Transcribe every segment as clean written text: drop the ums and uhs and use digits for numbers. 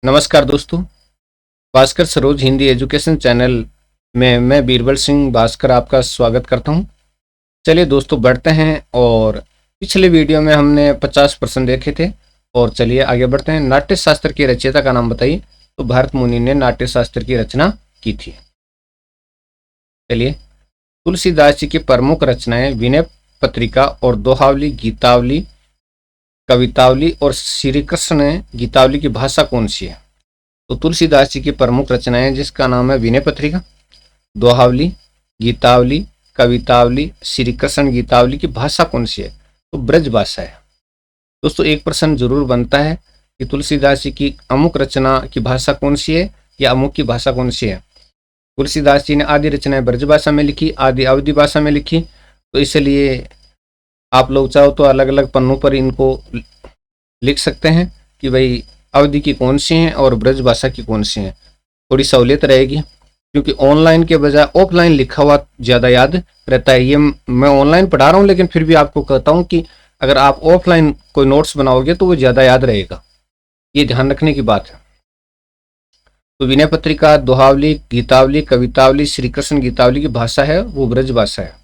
नमस्कार दोस्तों, Bhaskar Saroj Hindi education channel में मैं बीरबल सिंह भास्कर आपका स्वागत करता हूं। चलिए दोस्तों बढ़ते हैं। और पिछले वीडियो में हमने 50 प्रश्न देखे थे और चलिए आगे बढ़ते हैं। नाट्य शास्त्र के रचयिता का नाम बताइए। तो भरत मुनि ने नाट्य शास्त्र की रचना की थी। चलिए, तुलसीदास जी की प्रमुख रचनाएं विनय पत्रिका और दोहावली, गीतावली, कवितावली और श्री कृष्ण गीतावली की भाषा कौन सी है? तो तुलसीदास जी की प्रमुख रचनाएं जिसका नाम है विनय पत्रिका, दोहावली, गीतावली, कवितावली, श्री कृष्ण गीतावली की भाषा कौन सी है? तो ब्रज भाषा है। दोस्तों एक प्रश्न जरूर बनता है कि तुलसीदास जी की अमुक रचना की भाषा कौन सी है या अमुक की भाषा कौन सी है। तुलसीदास जी ने आदि रचनाएं ब्रज भाषा में लिखी, आदि अवधि भाषा में लिखी। तो इसलिए आप लोग चाहो तो अलग अलग पन्नों पर इनको लिख सकते हैं कि भाई अवधि की कौन सी हैं और ब्रज भाषा की कौन सी हैं। थोड़ी सहूलियत रहेगी क्योंकि ऑनलाइन के बजाय ऑफलाइन लिखा हुआ ज़्यादा याद रहता है। ये मैं ऑनलाइन पढ़ा रहा हूँ लेकिन फिर भी आपको कहता हूँ कि अगर आप ऑफलाइन कोई नोट्स बनाओगे तो वो ज़्यादा याद रहेगा। ये ध्यान रखने की बात है। तो विनय पत्रिका, दोहावली, गीतावली, कवितावली, श्री कृष्ण गीतावली की भाषा है वो ब्रज भाषा है।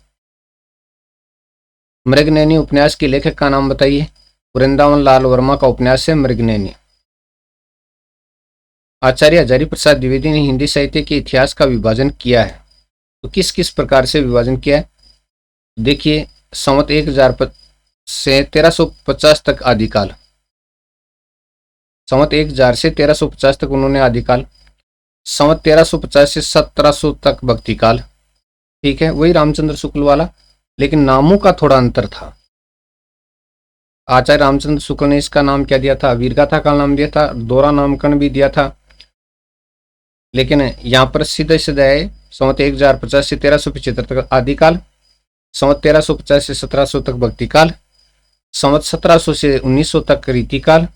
मृगनयनी उपन्यास के लेखक का नाम बताइए। वृंदावन लाल वर्मा का उपन्यास है मृगनयनी। आचार्य हजारी प्रसाद द्विवेदी ने हिंदी साहित्य के इतिहास का विभाजन किया है। तो किस किस प्रकार से विभाजन किया है? देखिए, संवत 1000 से 1350 तक आदिकाल, संवत 1000 से 1350 तक उन्होंने आदिकाल, संवत 1350 से 1700 तक भक्तिकाल। ठीक है, वही रामचंद्र शुक्ल वाला, लेकिन नामों का थोड़ा अंतर था। आचार्य रामचंद्र शुक्ल ने इसका नाम क्या दिया था? वीरगाथा का नाम दिया था, दोहरा नामकरण भी दिया था। लेकिन यहाँ पर सीधे सीधे है संवत 1050 से 1375 तक आदिकाल, संवत 1350 से 1700 तक भक्तिकाल, संवत 1700 से 1900 तक रीतिकाल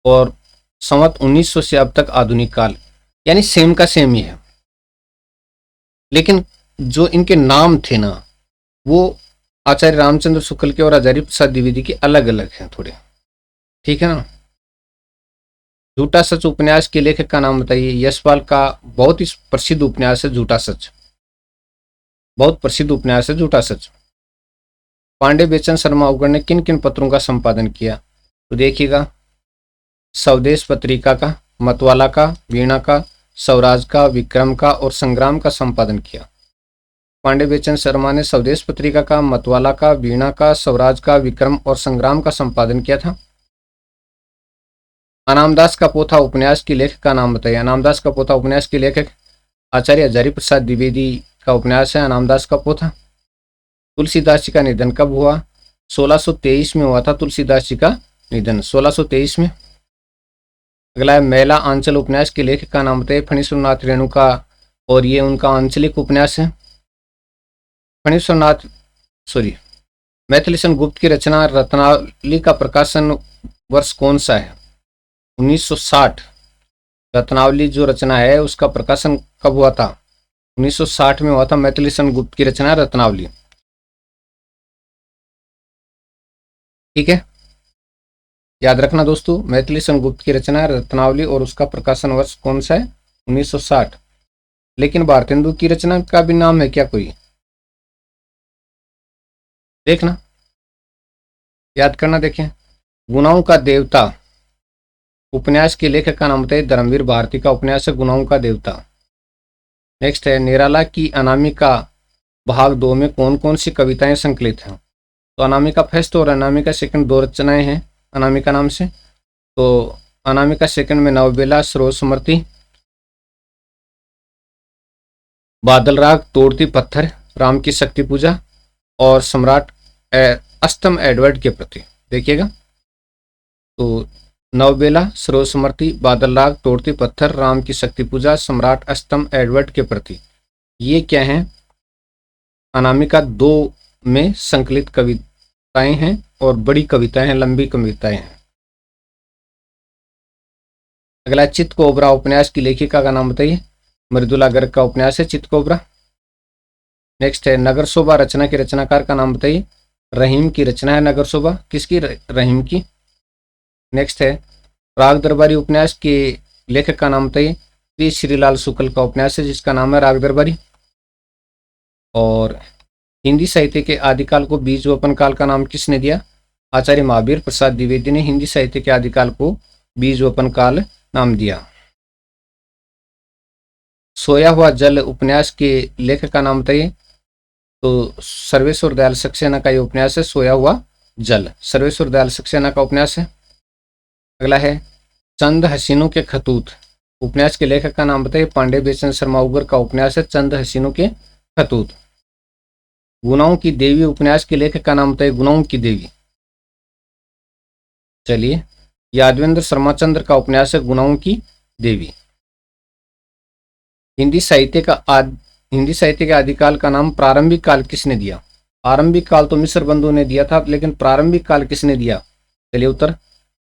और संवत 1900 से अब तक आधुनिक काल। यानी सेम का सेम ही है, लेकिन जो इनके नाम थे ना वो आचार्य रामचंद्र शुक्ल के और हजारी प्रसाद द्विवेदी के अलग अलग हैं थोड़े। ठीक है ना। झूठा सच उपन्यास के लेखक का नाम बताइए। यशपाल का बहुत ही प्रसिद्ध उपन्यास है झूठा सच, बहुत प्रसिद्ध उपन्यास है झूठा सच। पांडे बेचन शर्मा उगड़ ने किन किन पत्रों का संपादन किया? तो देखिएगा, स्वदेश पत्रिका का, मतवाला का, वीणा का, स्वराज का, विक्रम का और संग्राम का संपादन किया। पांडे बेचन शर्मा ने स्वदेश पत्रिका का, मतवाला का, वीणा का, स्वराज का, विक्रम और संग्राम का संपादन किया था। अनामदास का पोथा उपन्यास के लेखक का नाम बताइए। अनामदास का पोथा उपन्यास के लेखक आचार्य हजारी प्रसाद द्विवेदी का उपन्यास है अनामदास का पोथा। तुलसीदास जी का निधन कब हुआ? 1623 में हुआ था तुलसीदास जी का निधन, 1623 में। अगला है मेला आंचल उपन्यास के लेखक का नाम बताइए। फणीश्वरनाथ रेणुका, और ये उनका आंचलिक उपन्यास है। फणीश्वरनाथ मैथिलीशन गुप्त की रचना रत्नावली का प्रकाशन वर्ष कौन सा है? 1960। रत्नावली जो रचना है उसका प्रकाशन कब हुआ था? 1960 में हुआ था मैथिलीशन गुप्त की रचना रत्नावली। ठीक है, याद रखना दोस्तों, मैथिलीशन गुप्त की रचना रत्नावली और उसका प्रकाशन वर्ष कौन सा है? 1960। लेकिन भारतेंदु की रचना का भी नाम है क्या कोई? देखना, याद करना। देखें, गुनाहों का देवता उपन्यास के लेखक का नाम बताइए। धर्मवीर भारती का उपन्यास है गुनाहों का देवता। नेक्स्ट है निराला की अनामिका भाग 2 में कौन कौन सी कविताएं संकलित हैं? तो अनामिका फर्स्ट और अनामिका सेकंड दो रचनाएं हैं अनामिका नाम से। तो अनामिका सेकंड में नवबेला, सरोज स्मृति, बादल राग, तोड़ती पत्थर, राम की शक्ति पूजा और सम्राट अष्टम एडवर्ड के प्रति। देखिएगा, तो नवबेला, सरोज स्मृति, बादल राग, तोड़ती पत्थर, राम की शक्ति पूजा, सम्राट अष्टम एडवर्ड के प्रति, ये क्या हैं? अनामिका 2 में संकलित कविताएं हैं और बड़ी कविताएं हैं, लंबी कविताएं हैं। अगला चितकोबरा उपन्यास की लेखिका का नाम बताइए। मृदुला गर्ग का उपन्यास है चितकोबरा। नेक्स्ट है नगर शोभा रचना के रचनाकार का नाम बताइए। रहीम की रचना है नगर शोभा। किसकी? रहीम की। नेक्स्ट है राग दरबारी उपन्यास के लेखक का नाम बताइए। श्री श्रीलाल शुक्ल का उपन्यास है जिसका नाम है राग दरबारी। और हिंदी साहित्य के आदिकाल को बीज वपन काल का नाम किसने दिया? आचार्य महावीर प्रसाद द्विवेदी ने हिंदी साहित्य के आदिकाल को बीज वपन काल नाम दिया। सोया हुआ जल उपन्यास के लेखक का नाम बताइए। तो सर्वेश्वर दयाल सक्सेना का ये उपन्यास है सोया हुआ जल, सर्वेश्वर दयाल सक्सेना का उपन्यास है। अगला है चंद हसीनों के खतूत उपन्यास के लेखक का नाम बताइए। पांडे बेचन शर्मा उगर का उपन्यास है चंद हसीनों के खतूत। गुनाहों की देवी उपन्यास के लेखक का नाम बताइए। गुनाहों की देवी, चलिए, यादवेंद्र शर्माचंद्र का उपन्यास है गुनाहों की देवी। हिंदी साहित्य के आदिकाल का नाम प्रारंभिक काल किसने दिया? आरंभिक काल तो मिस्र बंधु ने दिया था, लेकिन प्रारंभिक काल किसने दिया? चलिए उत्तर,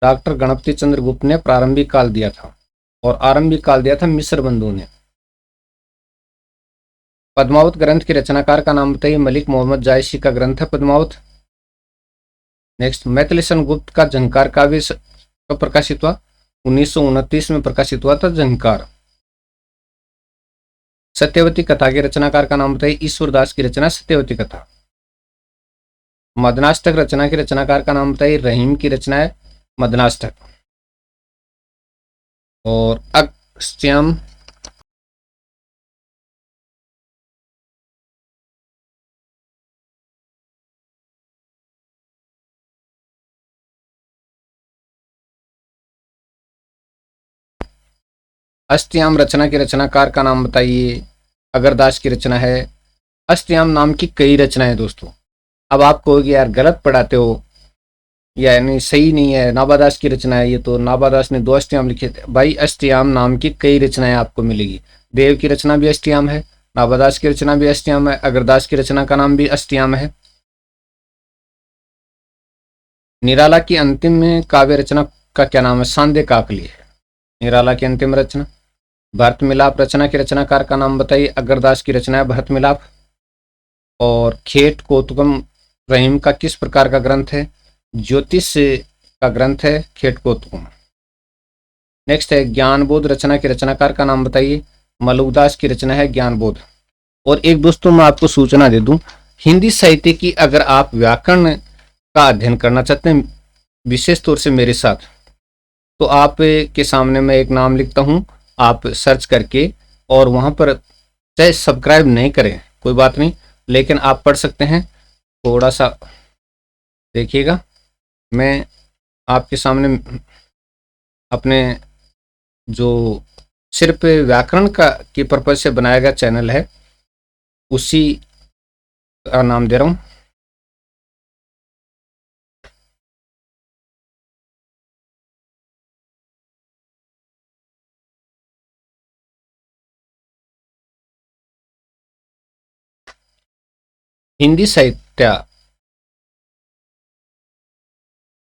डॉक्टर गणपति चंद्र गुप्त ने प्रारंभिक काल दिया था और आरंभिक काल दिया था मिस्र बंधु ने। पद्मावत ग्रंथ के रचनाकार का नाम बताइए। मलिक मोहम्मद जायसी का ग्रंथ है पद्मावत। नेक्स्ट, मैथिलीशन गुप्त का झंकार काव्य कब प्रकाशित हुआ? 1929 में प्रकाशित हुआ था झंकार। सत्यवती कथा के रचनाकार का नाम बताइए। ईश्वरदास की रचना सत्यवती कथा। मदनाष्टक रचना के रचनाकार का नाम बताइए। रहीम की रचना है मदनाष्टक। और अगस्त्यम अस्त्याम रचना के रचनाकार का नाम बताइए। अगरदास की रचना है। अस्त्याम नाम की कई रचनाएं दोस्तों। अब आप कहोगे यार गलत पढ़ाते हो, यानी सही नहीं है, नाबादास की रचना है ये, तो नाबादास ने 2 अष्टयाम लिखे थे। भाई अष्टयाम नाम की कई रचनाएं आपको मिलेगी। देव की रचना भी अष्टयाम है, नाबादास की रचना भी अष्टयाम है, अगरदास की रचना का नाम भी अष्टयाम है। निराला की अंतिम काव्य रचना का क्या नाम है? सांदे काकली है निराला की अंतिम रचना। भरत मिलाप रचना के रचनाकार का नाम बताइए। अगरदास की रचना है भरत मिलाप। और खेट कौतुकम रहीम का किस प्रकार का ग्रंथ है? ज्योतिष का ग्रंथ है खेट कौतुकम। नेक्स्ट है ज्ञानबोध रचना के रचनाकार का नाम बताइए। मलुकदास की रचना है ज्ञानबोध। और एक दोस्तों मैं आपको सूचना दे दूं, हिंदी साहित्य की अगर आप व्याकरण का अध्ययन करना चाहते हैं विशेष तौर से मेरे साथ, तो आप के सामने मैं एक नाम लिखता हूं, आप सर्च करके, और वहां पर चाहे सब्सक्राइब नहीं करें कोई बात नहीं, लेकिन आप पढ़ सकते हैं। थोड़ा सा देखिएगा, मैं आपके सामने अपने जो सिर्फ व्याकरण का के पर्पज से बनाया गया चैनल है उसी का नाम दे रहा हूं। हिंदी साहित्य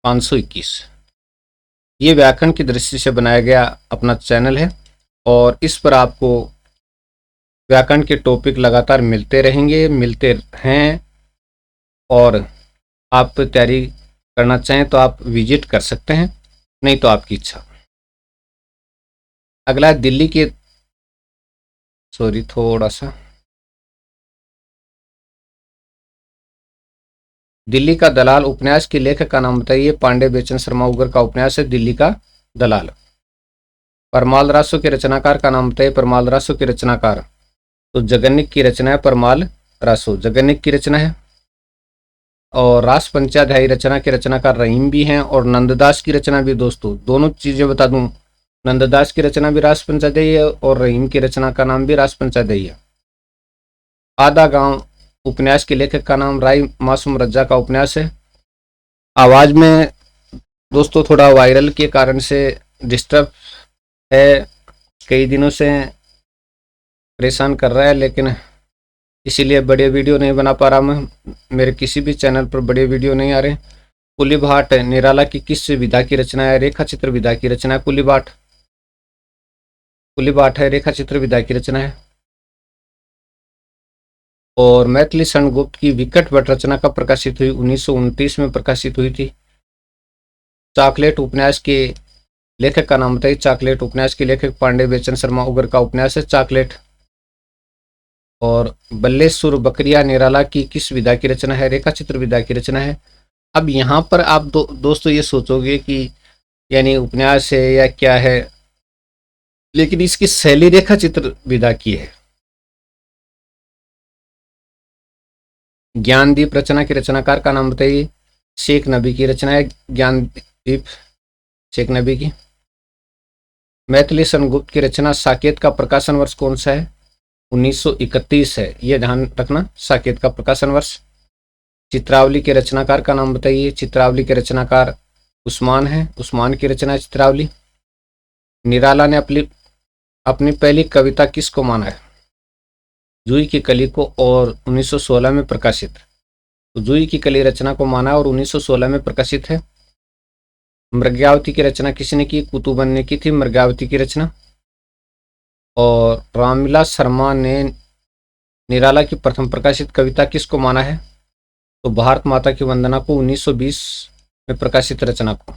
521 ये व्याकरण की दृष्टि से बनाया गया अपना चैनल है, और इस पर आपको व्याकरण के टॉपिक लगातार मिलते रहेंगे, मिलते हैं। और आप तैयारी करना चाहें तो आप विजिट कर सकते हैं, नहीं तो आपकी इच्छा। अगला है दिल्ली के, सॉरी थोड़ा सा, दिल्ली का दलाल उपन्यास के लेखक का नाम बताइए। पांडे बेचन शर्मा उगर का उपन्यास है दिल्ली का दलाल। परमाल रासो के रचनाकार का नाम बताइए। परमाल रासो के रचनाकार, तो जगन्निक की रचना है परमाल रासो, जगन्निक की रचना है। और रास पंचाध्यायी रचना के रचनाकार रहीम भी हैं, और नंददास की रचना भी। दोस्तों दोनों चीजें बता दूं, नंददास की रचना भी रास पंचाध्यायी है और रहीम की रचना का नाम भी रास पंचाध्यायी है। आधा गांव उपन्यास के लेखक का नाम राय मासूम रज्जा का उपन्यास है। आवाज में दोस्तों थोड़ा वायरल के कारण से डिस्टर्ब है, कई दिनों से परेशान कर रहा है, लेकिन इसीलिए बड़े वीडियो नहीं बना पा रहा मैं। मेरे किसी भी चैनल पर बड़े वीडियो नहीं आ रहे। कुली भाट निराला की किस विधा की रचना है? रेखा चित्र विधा की रचना है कुली भाट। कुली भाट है रेखा चित्र विधा की रचना है। और मैथिली शरण गुप्त की विकट वट रचना कब प्रकाशित हुई? 1929 में प्रकाशित हुई थी। चॉकलेट उपन्यास के लेखक का नाम बताइए। चॉकलेट उपन्यास के लेखक पांडे बेचन शर्मा उगर का उपन्यास है चॉकलेट। और बल्लेश्वर बकरिया निराला की किस विधा की रचना है? रेखा चित्र विधा की रचना है। अब यहाँ पर आप दोस्तों ये सोचोगे कि यानी उपन्यास है या क्या है, लेकिन इसकी शैली रेखा चित्र विधा की है। ज्ञानदीप रचना के रचनाकार का नाम बताइए। शेख नबी की रचना है ज्ञानदीप, शेख नबी की। मैथिली गुप्त की रचना साकेत का प्रकाशन वर्ष कौन सा है? 1931 है, ये ध्यान रखना, साकेत का प्रकाशन वर्ष। चित्रावली के रचनाकार का नाम बताइए। चित्रावली के रचनाकार उस्मान है, उस्मान की रचना है चित्रावली। निराला ने अपनी अपनी पहली कविता किसको माना है? जूही की कली को, और 1916 में प्रकाशित। तो जूही की कली रचना को माना और 1916 में प्रकाशित है। मृगावती की रचना किसने की? कुतुबन ने की थी मृगावती की रचना। और रामविलास शर्मा ने निराला की प्रथम प्रकाशित कविता किसको माना है? तो भारत माता की वंदना को, 1920 में प्रकाशित रचना को।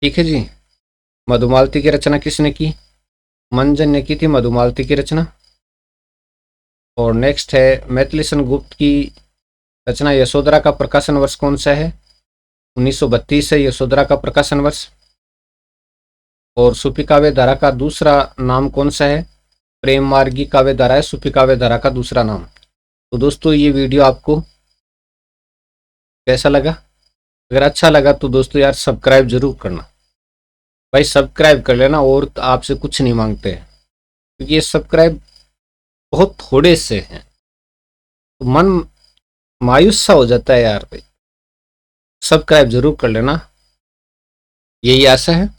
ठीक है जी। मधुमालती की रचना किसने की? मंजन ने की थी मधुमालती की रचना। और नेक्स्ट है मैथिली गुप्त की रचना यशोधरा का प्रकाशन वर्ष कौन सा है? 1932 है यशोधरा का प्रकाशन वर्ष। और सूफी काव्य धारा का दूसरा नाम कौन सा है? प्रेम मार्गी काव्य धारा है सूफी काव्य धारा का दूसरा नाम। तो दोस्तों ये वीडियो आपको कैसा लगा? अगर अच्छा लगा तो दोस्तों यार सब्सक्राइब जरूर करना भाई, सब्सक्राइब कर लेना, और आपसे कुछ नहीं मांगते हैं, क्योंकि ये सब्सक्राइब बहुत थोड़े से हैं, तो मन मायूस सा हो जाता है यार भाई। सब्सक्राइब जरूर कर लेना, यही आशा है।